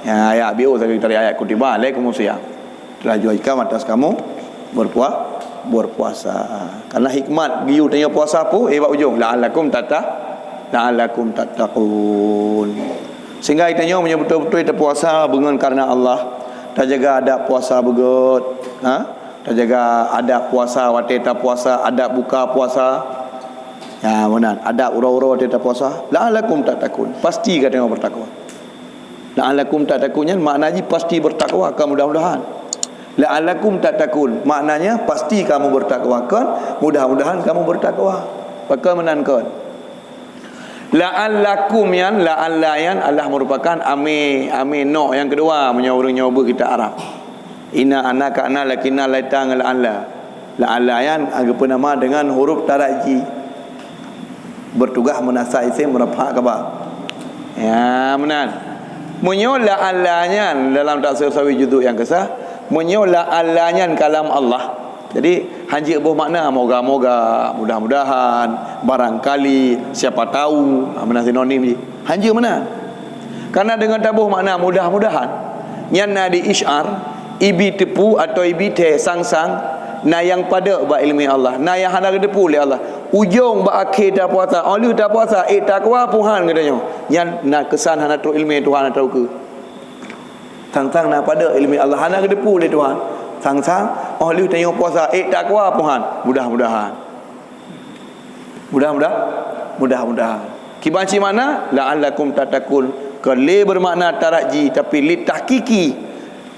Ya, ayat BO saya kita ayat kutiba alaikumusiyam. Telah diwajibkan atas kamu berpuasa. Karena hikmat giu tanya puasa apa? Buat ujung la'allakum tattaqun. Sehingga itanya punya betul-betul kita puasa dengan karena Allah. Tak jaga adab puasa begut. Tak jaga adab puasa waktu kita puasa, adab buka puasa. Ya benar, adab ura-ura waktu kita puasa. La'allakum tattaqun. Pasti katanya bertakwa. La'allakum tattaqunnya maknanya pasti bertakwa kan mudah-mudahan. La'allakum tattaqun maknanya pasti kamu bertakwa kan mudah-mudahan kamu bertakwa. Maka menankan la'allakum yan la'allayan Allah merupakan no yang kedua punya orang nyoba kita Arab. Inna anaka ana lakina laitang la'allayan apa nama dengan huruf taraji bertugas menasa isim merafa khabar. Ya benar. Munyo la'allanyan dalam tafsir sawi juzuk yang kesah munyo la'allanyan kalam Allah. Jadi haji buah makna moga-moga, mudah-mudahan, barangkali, siapa tahu, mana sinonim je. Haji mana? Karena dengan tabuh makna mudah-mudahan, yang na di isyar, ibi tepu atau ibi te sang-sang, na yang pada ba ilmi Allah, na yang hana depu oleh Allah. Ujung ba akhir dah puasa, oleh dah puasa, takwa Tuhan katanya. Yang na kesan hana tu ilmi Tuhan tahu ke? Sang-sang na pada ilmi Allah hana depu oleh Tuhan. Sang-sang oleh tengok puasa takwa Tuhan. Mudah-mudahan kibanci mana la'allakum tattaqun kali bermakna taraji tapi li tahqiqi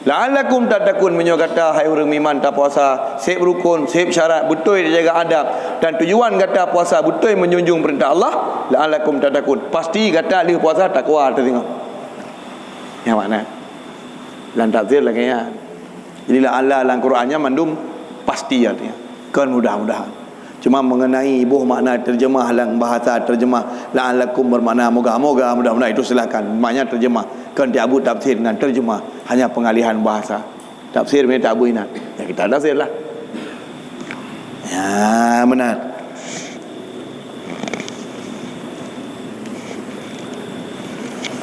la'allakum tattaqun menyokata hai orang iman tak puasa sep rukun sep syarat betul dia jaga adab dan tujuan kata puasa betul menjunjung perintah Allah la'allakum tattaqun pasti kata li puasa takwa tengok yang makna dalam tafsir lagi ya. Jadi Allah dalam Qurannya mandum pasti artinya kan mudah-mudahan. Cuma mengenai ibuh makna terjemah dalam bahasa terjemah la'allakum bermakna moga-moga mudah-mudahan itu silakan. Maknanya terjemah kan diabu tafsir dengan terjemah hanya pengalihan bahasa. Tafsir ni tak ingat. Ya kita tafsirlah. Ya benar.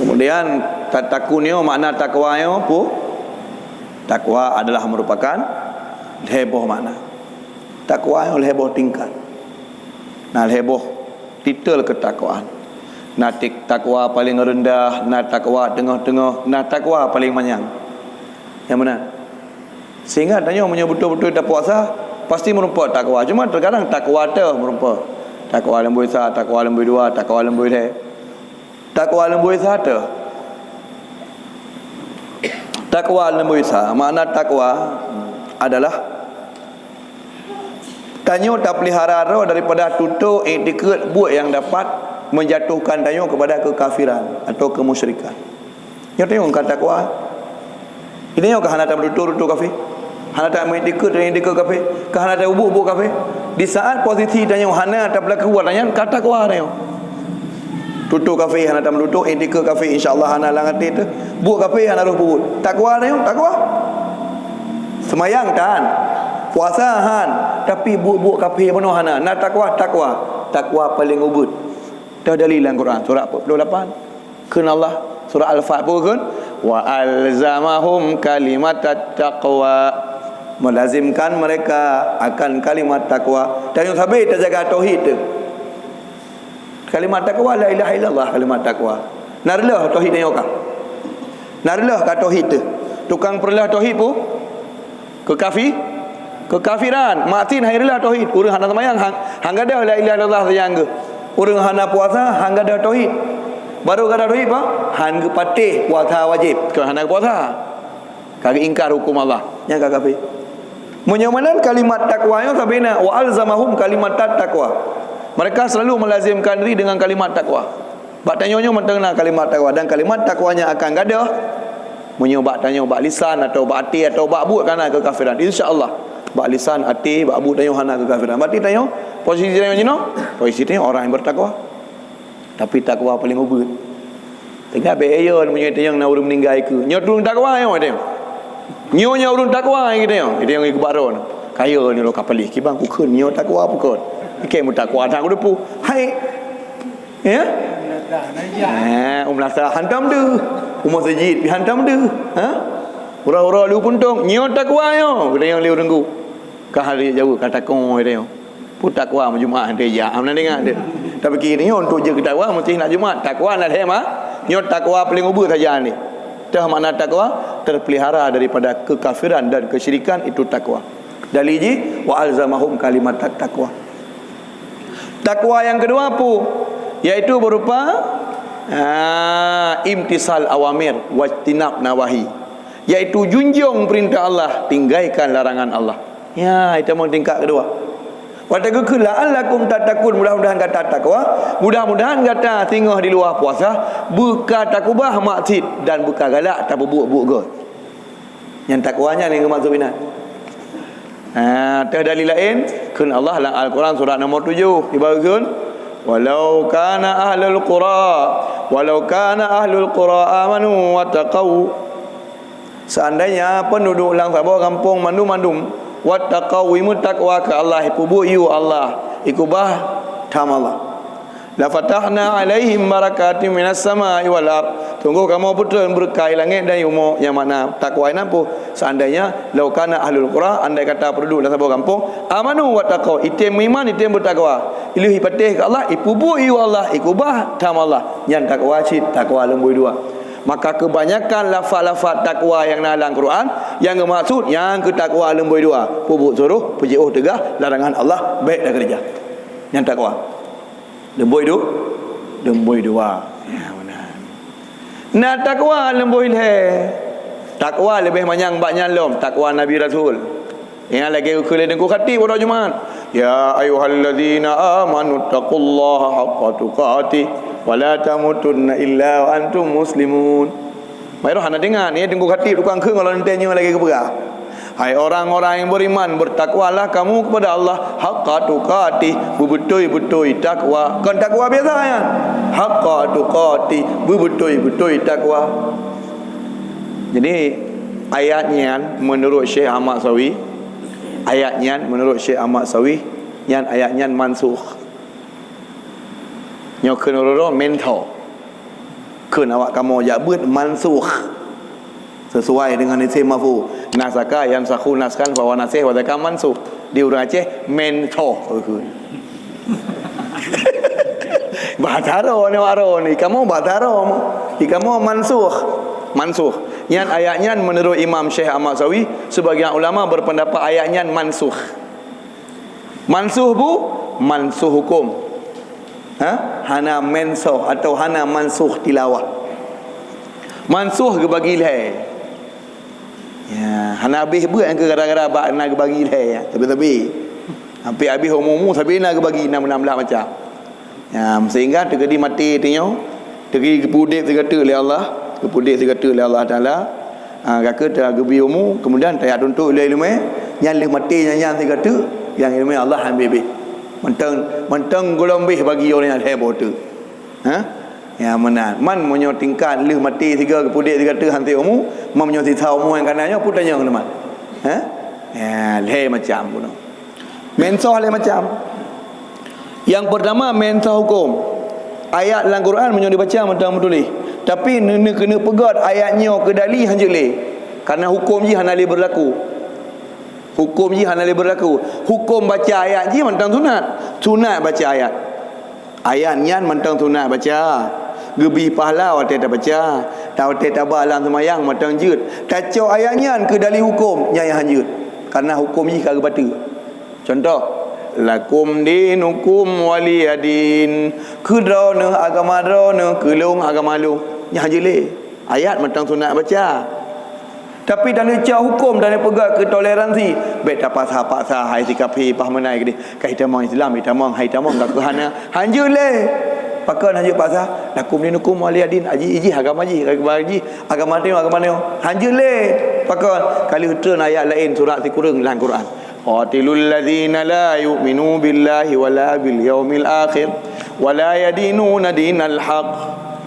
Kemudian takunio makna takwayo apa? Takwa adalah merupakan heboh makna. Takwa yang heboh tingkat. Nah heboh titel ketakwaan. Nah takwa paling rendah, nah takwa tengah-tengah, nah takwa paling manyang. Yang mana? Sehingga tanya punya betul-betul dah puasa pasti merupakan takwa. Cuma terkadang takwa tu merupakan takwa lembu satu, takwa lembu dua, takwa lembu tiga. Takwa lembu satu. Takwa al-muisa, makna takwa adalah tanyo tak pelihara roh daripada tutur etiket buat yang dapat menjatuhkan tanyo kepada kekafiran atau kemusyrikan. Nyo tengok kata takwa. Ini yo kahana tak tutur kafir. Hana tak etiket dan etiket kafir. Kahana tak ubuk kafir. Di saat posisi tanyo hana tak berlaku tanyo kata takwa tanyo. Tutur kafir hana tak tutur etiket kafir insya-Allah hana langati tu. Buat kafir hana roh buat. Takwa ni takwa. Semayang tahan. Puasa han tapi buat kafir penuh hana. Nak takwa paling ubud. Dah dalil dalam Quran surah 48. Kan Allah surah Al-Fat pun kan wa alzamahum kalimatat taqwa melazimkan mereka akan kalimat takwa. Dan yang sampai terjaga tauhid tu. Kalimat takwa la ilaha illallah kalimat takwa. Narlah tauhid ni okah. Narlah ka tauhid tu. Tukang perlah tauhid pun kekafiran. Matin hairlah tauhid. Urang hana semayang hang ada la ilaha illallah sayang ke. Urang hana puasa hang ada tauhid. Baru ada tauhid apa? Hang patih puasa wajib. Ke hana puasa. Kagak ingkar hukum Allah. Yang kafir. Menyamalan kalimat takwa yang sabina wa alzamahum kalimat takwa. Mereka selalu melazimkan diri dengan kalimat takwa. Bak tanyonyo mentengalah kalimat takwa dan kalimat takwanya akan gadah menyobak tanyo bak lisan atau bak hati atau bak buat kana kekafiran. Insya-Allah. Bak lisan, hati, bak buat tanyo hana kekafiran. Berarti tanyo posisi tanyo jino, posisi tanyo orang yang bertakwa. Tapi takwa paling ubud. Tengah be ayo menyoi tanyo na urang meninggal ke. Nyo turun takwa yo tanyo. Nyo nya urang takwa gitu yo. Itu yang ikbaron. Kaya ni lo kapalih kibang ku keun nyo takwa pukul. Ikai mutakwa tak aku hai ya melasa hantam tu Umur sejid pi hantam dia. Ha? Ura-ura lu puntung, nyo takwa yo. Dia yang liu tengku. Ka hari jauh kata kong dia. Put takwa Jumaat dia ya. Amna dengar dia. Tapi kini untuk je takwa mesti nak Jumaat. Takwa nak dia mah. Nyo takwa paling ubur saja ni. Tah makna takwa terpelihara daripada kekafiran dan kesyirikan, itu takwa. Dalil ji wa alzamahum kalimat takwa. Takwa yang kedua apa? Yaitu berupa imtisal awamir wajtinab nawahi, yaitu junjung perintah Allah, tinggalkan larangan Allah. Ya, itu mau tingkat kedua. Wataku la'allakum tattaqun, mudah-mudahan kata takwa, mudah-mudahan kata tinggal di luar puasa, buka takubah maksud dan buka galak tak berbuat-buat gol. Yang takwanya ni maksud bina. Ada dalil lain kun Allah dalam Al-Quran surah nombor 7 dibagikan, walau kana ahlul qura amanu wattaqau, seandainya penduduk lang sabah kampung mandum wattaqau takwa ke Allah, iku yu Allah ikubah tam Allah, la fatahna alaihim barakatim minas samai wal ard, tunggu kamu putra berkah langit dan bumi. Yang mana takwa ini apa? Seandainya laukana ahlul qura, andai kata penduduk dalam sebuah kampung amanu wa taqwa, itim iman itim bertakwa, ilahi patih ke Allah, ipubu yu Allah ikubah tam Allah. Yang takwa cit takwa lembui dua. Maka kebanyakan lafaz-lafaz takwa yang dalam Quran yang bermaksud yang ketakwa lembui dua, pubuk suruh pejauh tegah larangan Allah baik dah kerja. Yang takwa lembui dua. Ya benar. Nah takwa lembui le. Takwa lebih banyak nyalom takwa Nabi Rasul. Yang lagi kule dengku hati pada Jumaat. Ya ayyuhalladzina amanu taqullaha haqqa tuqatih wa la tamutunna illa wa antum muslimun. Mai roh ana dengar ni dengku hati tukang keung kalau nantinya lagi keberah. Hai orang-orang yang beriman, bertakwalah kamu kepada Allah haqqa tuqatih, betul-betul takwa. Kan takwa biasa ya. Haqqa tuqatih, betul-betul takwa. Jadi ayatnya menurut Syekh Ahmad Sawi, yang ayatnya mansukh. Nyo kenoro mental. Keun awak kamu jak beut mansukh. Sesuai dengan isim mafu. Nasaka yang sakhu naskan bahwa nasih wa zakam mansukh. Di orang Aceh mental. Bahasa aro ni kamu bahasa aro. Kamu mansukh. Yang ayatnya menurut Imam Syekh Ahmad Sawi, sebagian ulama berpendapat ayatnya mansukh. Mansuh bu, mansuh hukum. Hana mensuh atau hana mansuh tilawah. Mansuh ke bagi leh. Ya, hana habis buat yang ke gara-gara nak bagi leh ya. Tapi habis umum tapi nak bagi 16 macam. Ya, sehingga terjadi mati tinyo, terjadi kepudek segata oleh Allah. Kepudik segata oleh Allah Ta'ala, kaka tergebi umum, kemudian tak untuk oleh ilmu yang lebih mati yang segata, yang ilmu Allah ambil mentang golong bih bagi orang yang hebat tu. Ya mana man menyo tingkat leh mati tiga kepudik segata hanti umum, menyo sisa umum yang kanannya putanya teman. Ya leh macam pun. Mensah leh macam. Yang pertama mensah hukum. Ayat dalam Quran menyo dibaca mentang betul. Tapi kena pegat ayatnya ke dalil hanja le. Karena hukum ji hana le berlaku. Hukum baca ayat ji mentang sunat. Sunat baca ayat. Ayatnya mentang sunat baca. Gebi pahala wate tak baca. Tawate tak balang semayang mentang jut. Kacau ayatnya ke dalil hukum yang hanja. Karena hukum ji kagak batu. Contoh, lakum dinukum waliyadin, kudrona agama drona, kelung agama lu. Nya jele ayat mentang sunat baca. Tapi dan dia hukum dan dia pegang ke toleransi. Bet apa sah hai sikapi pahmenai gede. Kai tamang Islam, hai tamang gak kehana. Hanjule. Pakai hanjul pasal lakum dinukum waliyadin, aji agama agama dia. Hanjule. Pakai kali utran ayat lain surat Al-Quran dalam Quran. Qatilul ladzina la yu'minu billahi wala bil yaumil akhir wala yadinuna dinal haqq.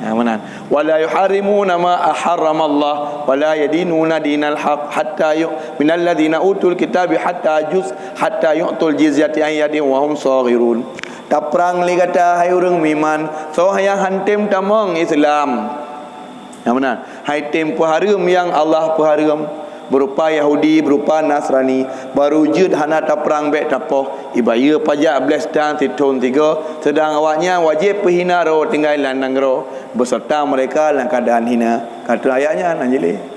Mana? Wala yuharrimuna ma aharrama Allah wala yadinuna dinal haqq hatta minal ladzina utul kitab hatta yu'tul jizyati an yadin wa hum saghirun. Tak perang li kata hai urang miman so hayang hantem tamong Islam. Yang mana? Item peharam yang Allah peharam berupa Yahudi, berupa Nasrani, baru jud hana tak perang bek tapoh ibaya pajak belas dan titun tiga, sedang awaknya wajib perhina ro tinggal landang ro beserta mereka dalam keadaan hina. Kata ayatnya nanjeli.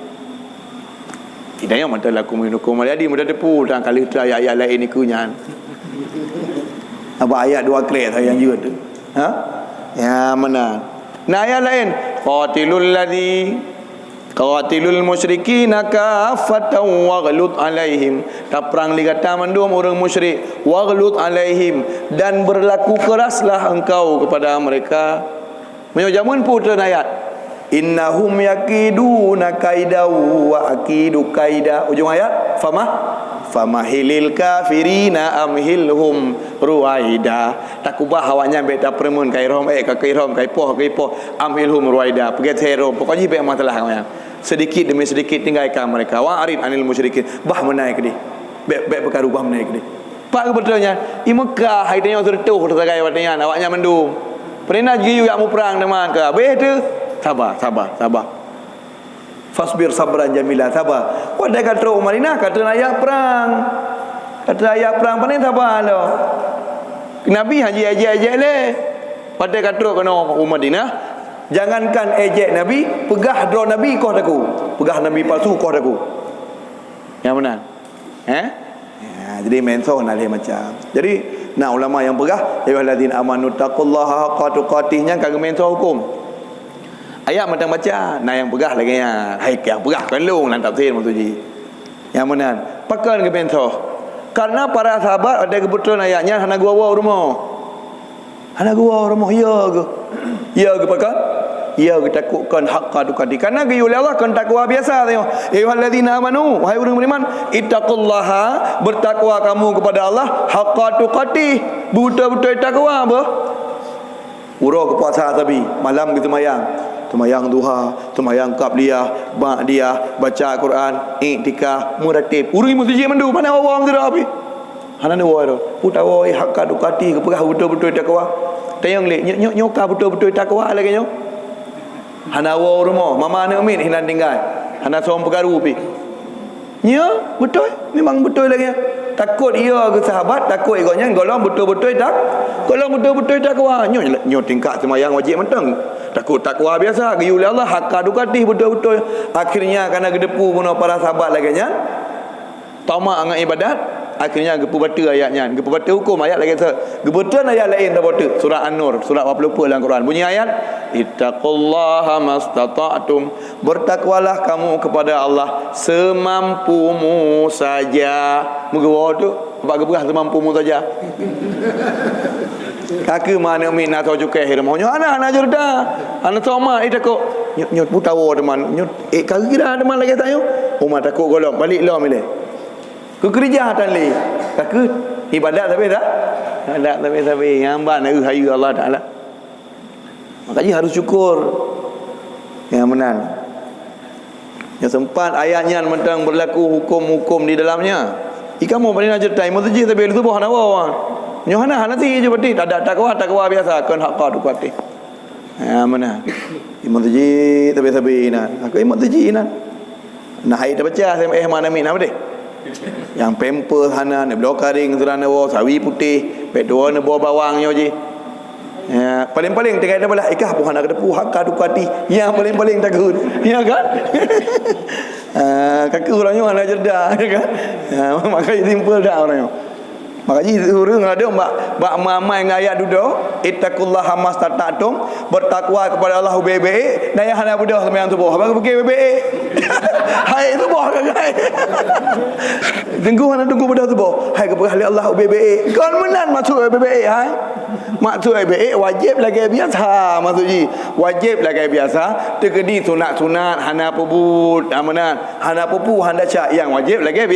Tidak yang mata laku minukum aliadi mudah depu dan kali tu ayat lain ni kunyan. Apa ayat dua krek yang juga tu. Ha? Ya mana? Nah ayat lain, qatilul musyrikin kaffatan waghlud alaihim. Tak perang li kata mandum orang musyrik, waghlud alaihim, dan berlaku keraslah engkau kepada mereka. Menyo jamun putra ayat. Innahum yakiduna kaida wa akidu kaida. Ujung ayat famahilil kafirina amhilhum ruwaida. Takubah awaknya beta permun kairom kairom kaipoh amhilhum ruwaida. Pergi hero pokoknya be masalah awaknya. Sedikit demi sedikit tinggalkan mereka. Wa arid anil musyrikin. Bah menaik dia. Be perkara bah menaik dia. Pak betulnya i Mekah haidanya tertuh tersagai watanya awaknya mendum. Pernah giyu yak mu perang teman ke. Be tu sabar. Fasbir sabran jamila, sabar. Pada kata Umarina kata ayat perang. Kata ayat perang paling sabar lo. Nabi haji le. Pada kata kena Umarina, jangankan ejek Nabi, pegah draw Nabi kau daku. Pegah Nabi palsu kau daku. Yang benar. Ya, jadi mentor nak macam. Jadi nak ulama yang pegah, ayyuhallazina amanu taqullaha haqqa tuqatihnya kagak mentor hukum. Ayat macam baca, nah yang pegah lagi ya. Hai yang pegah kan long nan tafsir maksudji. Yang mana? Pakan ke bentoh. Karena para sahabat ada kebetulan ayatnya hana gua rumah. Hana gua rumah ya ke? Ya ke pakan? Ya ke takutkan haqqa tukati. Karena ge oleh Allah kan takwa biasa tengok. Ayyuhallazina amanu, wahai orang beriman, ittaqullaha, bertakwa kamu kepada Allah haqqa tukati. Betul-betul takwa apa? Urau ke puasa tapi malam kita semayang duha, semayang qabliyah, ba'diyah, baca Quran, iktikaf, muratib. Urui masjid mandu mana awang tu api. Hana ni woi tu. Putawa hakka dukati ke pegah betul-betul takwa. Tayang le nyoka betul-betul takwa lagi nyo. Hana wo rumah, mama nak min hinan tinggal. Hana som pergaru pi. Ya, betul. Memang betul lagi. Takut ia ke sahabat, takut egonya golong betul-betul tak. Golong betul-betul takwa. Nyo tingkat semayang wajib mentang. Takut takwa biasa, giyu oleh Allah hakka dukati betul-betul. Akhirnya kerana gedepu puno para sahabat lagi nya. Tamak dengan ibadat, akhirnya gepu batu ayatnya. Gepu batu hukum ayat lagi tu. Gebetuan ayat lain dah batu. Surah An-Nur, surah 40 dalam Quran. Bunyi ayat, ittaqullaha mastata'tum. Bertakwalah kamu kepada Allah semampumu saja. Muga tu apa gebah semampumu saja. Kaki mana min nak tahu cukai hirmah. Nyo ana jerda. Ana sama takut. Nyot putawa teman. Nyot kaki dah teman lagi tak yo. Umar takut golong balik lah milih. Ke kerja tan li. Takut ibadat tapi tak. Ibadat tapi hamba nak hayu Allah Taala. Makanya harus syukur. Yang menang. Yang sempat ayatnya mentang berlaku hukum-hukum di dalamnya. Ikamu paling ajar time tu je tapi itu buah nawa. Nyohana hanati je berarti tak ada takwa biasa kan haqqa tukati. Ya mana? Imam taji tapi nak. Aku imam taji nak. Nah hai dah baca saya mana min apa deh? Yang pamper hana nak blok karing serana wa sawi putih, pek dua nak bawa bawangnya je. Ya, paling-paling tengah dah belah ikah bukan nak depu haqqa tukati. Yang paling-paling takut. Ya kan? Kaki orangnya mana jerdah kan? Makanya simple dah orangnya. Makanya orang ada bak mamai dengan ayat duduk ittaqullaha mastata'tum, bertakwa kepada Allah baik-baik dan yang hana budak sembahyang subuh abang pergi baik-baik. Hai subuh kan hai. Tunggu budak subuh. Hai kepada Allah baik-baik. Kan menan maksud baik-baik hai. Maksud baik wajib lagi biasa maksudnya. Wajib lagi biasa tekedi sunat-sunat hana pebut amanan. Hana pupu handa cak yang wajib lagi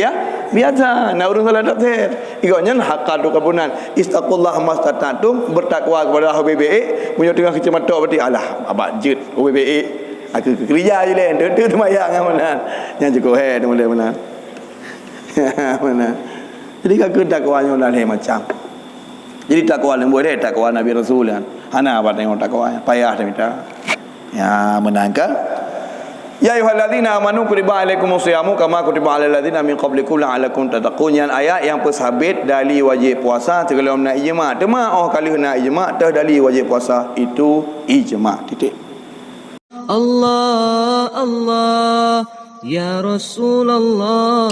biasa. Nak urus salat tafsir. Igaknya haqqa tukabunan istaqullah mastata'tum, bertakwa kepada Allah baik-baik. Punya tengah kecematok berarti alah abad jut baik-baik. Aku kerja je lain tu semayang mana. Yang cukup mana. Mana. Jadi kau takwanya lain macam. Jadi takwa lembut takwa Nabi Rasul kan. Hana apa tengok takwa payah dah minta. Ya menangkan Ya ayyuhalladzina amanu kutiba alaikumus syiyamu kama kutiba alal ladzina min qablikum la'allakum tattaqun. Yang ayat yang persabit dalil wajib puasa tergelom nak ijma'. Tema kali nak ijma' tah dalil wajib puasa itu ijma'. Titik. Allah Allah ya Rasulullah.